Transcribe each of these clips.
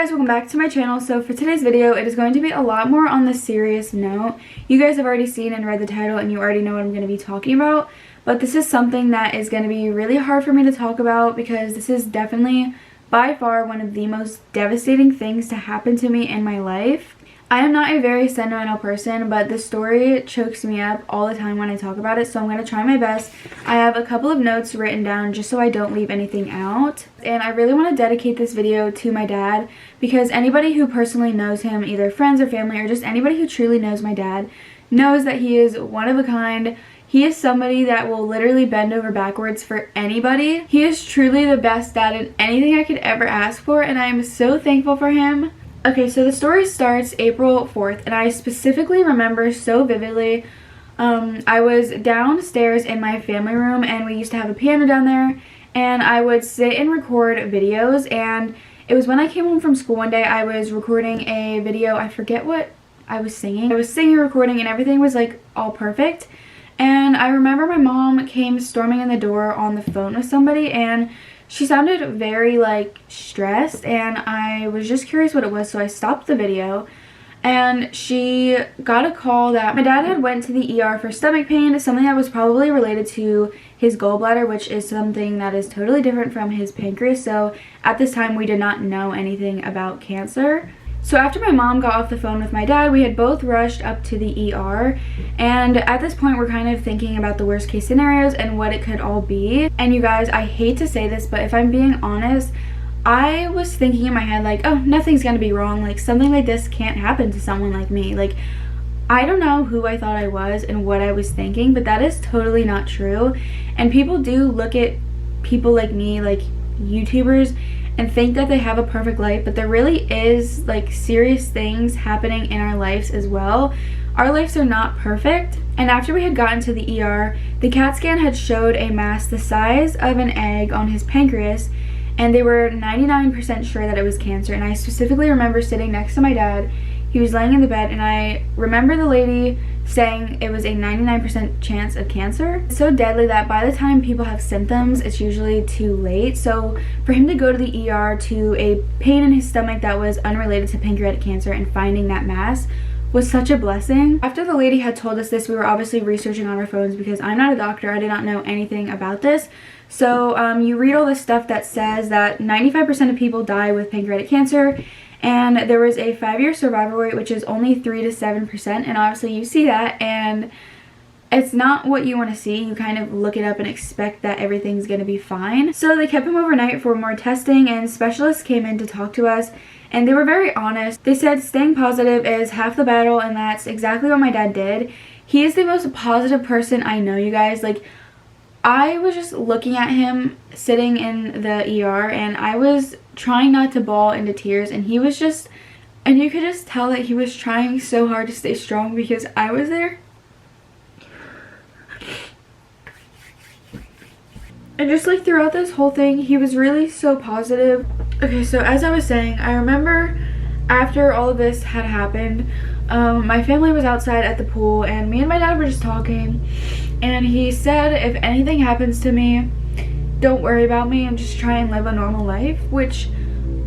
Guys, welcome back to my channel. So for today's video, it is going to be a lot more on the serious note. You guys have already seen and read the title and you already know what I'm going to be talking about, but this is something that is going to be really hard for me to talk about because this is definitely by far one of the most devastating things to happen to me in my life. I am not a very sentimental person, but this story chokes me up all the time when I talk about it, so I'm going to try my best. I have a couple of notes written down just so I don't leave anything out. And I really want to dedicate this video to my dad because anybody who personally knows him, either friends or family or just anybody who truly knows my dad, knows that he is one of a kind. He is somebody that will literally bend over backwards for anybody. He is truly the best dad in anything I could ever ask for, and I am so thankful for him. Okay, so the story starts April 4th, and I specifically remember so vividly. I was downstairs in my family room, and we used to have a piano down there, and I would sit and record videos, and it was when I came home from school one day. I was recording a video. I forget what I was singing. I was singing, recording, and everything was like all perfect. And I remember my mom came storming in the door on the phone with somebody, and she sounded very like stressed, and I was just curious what it was, so I stopped the video. And she got a call that my dad had went to the ER for stomach pain, something that was probably related to his gallbladder, which is something that is totally different from his pancreas. So at this time we did not know anything about cancer. So after my mom got off the phone with my dad, we had both rushed up to the ER, and at this point we're kind of thinking about the worst case scenarios and what it could all be. And you guys, I hate to say this, but if I'm being honest, I was thinking in my head like, oh, nothing's gonna be wrong, like something like this can't happen to someone like me. Like, I don't know who I thought I was and what I was thinking, but that is totally not true. And people do look at people like me, like YouTubers, and think that they have a perfect life, but there really is like serious things happening in our lives as well. Our lives are not perfect. And after we had gotten to the ER, the CAT scan had showed a mass the size of an egg on his pancreas, and they were 99% sure that it was cancer. And I specifically remember sitting next to my dad. He was laying in the bed, and I remember the lady saying it was a 99% chance of cancer. It's so deadly that by the time people have symptoms, it's usually too late. So for him to go to the ER to a pain in his stomach that was unrelated to pancreatic cancer and finding that mass was such a blessing. After the lady had told us this, we were obviously researching on our phones because I'm not a doctor. I did not know anything about this. So you read all this stuff that says that 95% of people die with pancreatic cancer, and there was a 5-year survival rate, which is only 3 to 7%. And obviously you see that, and it's not what you want to see. You kind of look it up and expect that everything's going to be fine. So they kept him overnight for more testing, and specialists came in to talk to us, and they were very honest. They said staying positive is half the battle, and that's exactly what my dad did. He is the most positive person I know, you guys. Like, I was just looking at him sitting in the ER, and I was trying not to bawl into tears, and he was just, and you could just tell that he was trying so hard to stay strong because I was there. And just like throughout this whole thing, he was really so positive. Okay, so as I was saying, I remember after all of this had happened, my family was outside at the pool, and me and my dad were just talking, and he said if anything happens to me, don't worry about me and just try and live a normal life, which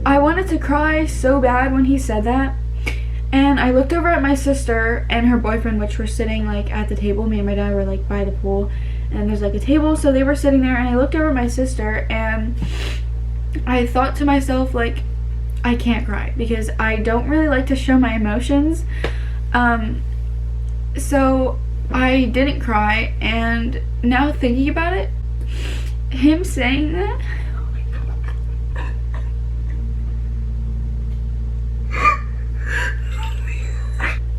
I wanted to cry so bad when he said that. And I looked over at my sister and her boyfriend, which were sitting like at the table. Me and my dad were like by the pool, and there's like a table, so they were sitting there, and I looked over at my sister and I thought to myself, like, I can't cry because I don't really like to show my emotions. So I didn't cry, and now thinking about it, him saying that,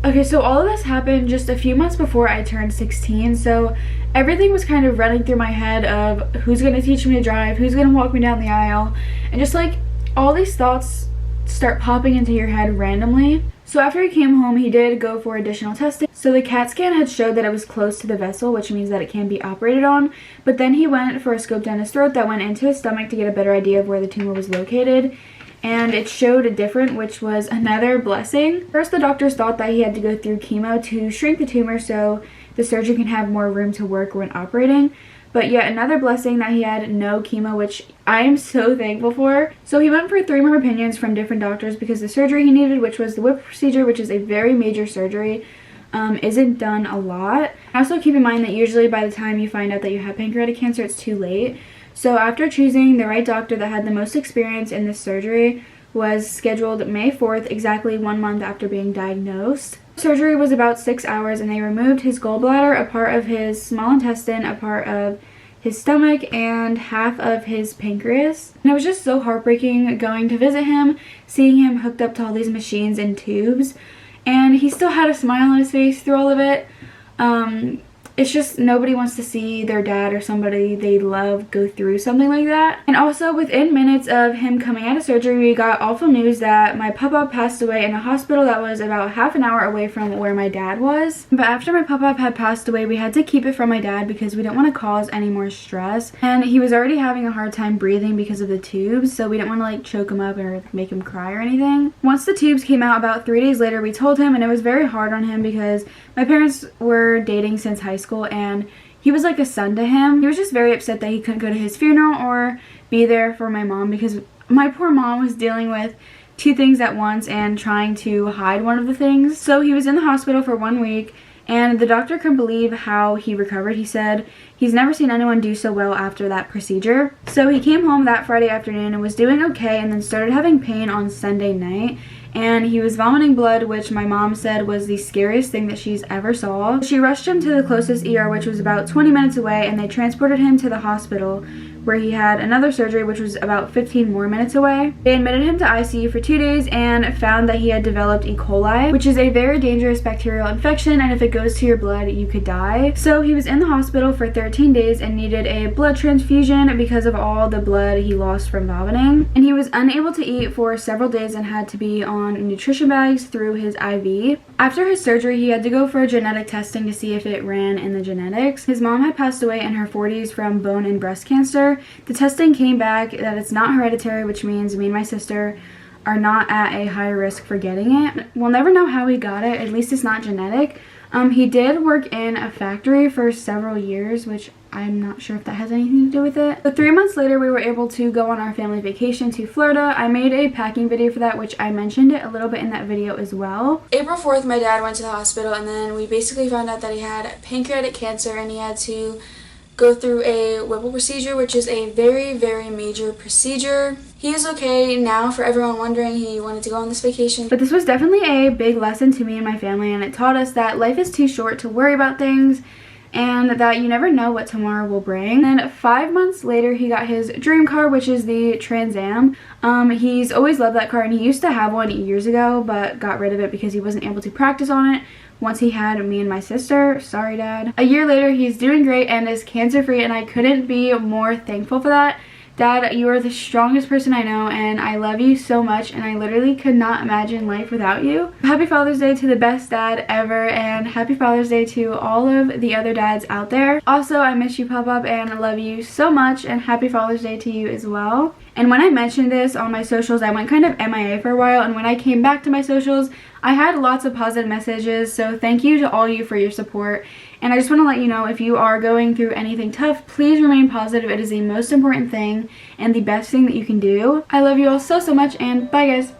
okay, so all of this happened just a few months before I turned 16, so everything was kind of running through my head of who's going to teach me to drive, who's going to walk me down the aisle, and just like all these thoughts start popping into your head randomly. So after he came home, he did go for additional testing. So the CAT scan had showed that it was close to the vessel, which means that it can be operated on, but then he went for a scope down his throat that went into his stomach to get a better idea of where the tumor was located, and it showed a different, which was another blessing. First, the doctors thought that he had to go through chemo to shrink the tumor so the surgeon can have more room to work when operating, but yet another blessing that he had no chemo, which I am so thankful for. So he went for 3 more opinions from different doctors because the surgery he needed, which was the whip procedure, which is a very major surgery, isn't done a lot. Also keep in mind that usually by the time you find out that you have pancreatic cancer, it's too late. So after choosing the right doctor that had the most experience in this surgery, was scheduled May 4th, exactly 1 month after being diagnosed. Surgery was about 6 hours, and they removed his gallbladder, a part of his small intestine, a part of his stomach, and half of his pancreas. And it was just so heartbreaking going to visit him, seeing him hooked up to all these machines and tubes, and he still had a smile on his face through all of it. It's just nobody wants to see their dad or somebody they love go through something like that. And also within minutes of him coming out of surgery, we got awful news that my papa passed away in a hospital that was about half an hour away from where my dad was. But after my papa had passed away, we had to keep it from my dad because we didn't want to cause any more stress. And he was already having a hard time breathing because of the tubes, so we didn't want to like choke him up or make him cry or anything. Once the tubes came out about 3 days later, we told him, and it was very hard on him because my parents were dating since high school and he was like a son to him. He was just very upset that he couldn't go to his funeral or be there for my mom because my poor mom was dealing with 2 things at once and trying to hide one of the things. So he was in the hospital for 1 week and the doctor couldn't believe how he recovered. He said he's never seen anyone do so well after that procedure. So he came home that Friday afternoon and was doing okay, and then started having pain on Sunday night. And he was vomiting blood, which my mom said was the scariest thing that she's ever saw. She rushed him to the closest ER, which was about 20 minutes away, and they transported him to the hospital where he had another surgery, which was about 15 more minutes away. They admitted him to ICU for 2 days and found that he had developed E. coli, which is a very dangerous bacterial infection, and if it goes to your blood, you could die. So he was in the hospital for 13 days and needed a blood transfusion because of all the blood he lost from vomiting. And he was unable to eat for several days and had to be on nutrition bags through his IV. After his surgery, he had to go for genetic testing to see if it ran in the genetics. His mom had passed away in her 40s from bone and breast cancer. The testing came back that it's not hereditary, which means me and my sister are not at a high risk for getting it. We'll never know how he got it, at least it's not genetic. He did work in a factory for several years, which I'm not sure if that has anything to do with it. But 3 months later, we were able to go on our family vacation to Florida. I made a packing video for that, which I mentioned it a little bit in that video as well. April 4th, my dad went to the hospital, and then we basically found out that he had pancreatic cancer and he had to go through a Whipple procedure, which is a very, very major procedure. He is okay now. For everyone wondering, he wanted to go on this vacation. But this was definitely a big lesson to me and my family, and it taught us that life is too short to worry about things and that you never know what tomorrow will bring. And 5 months later, he got his dream car, which is the Trans Am. He's always loved that car, and he used to have one years ago, but got rid of it because he wasn't able to practice on it once he had me and my sister. Sorry, Dad. A year later, he's doing great and is cancer-free, and I couldn't be more thankful for that. Dad, you are the strongest person I know, and I love you so much, and I literally could not imagine life without you. Happy Father's Day to the best dad ever, and happy Father's Day to all of the other dads out there. Also, I miss you, Pop-Up, and I love you so much, and happy Father's Day to you as well. And when I mentioned this on my socials, I went kind of MIA for a while, and when I came back to my socials, I had lots of positive messages, so thank you to all you for your support. And I just want to let you know, if you are going through anything tough, please remain positive. It is the most important thing and the best thing that you can do. I love you all so, so much, and bye, guys.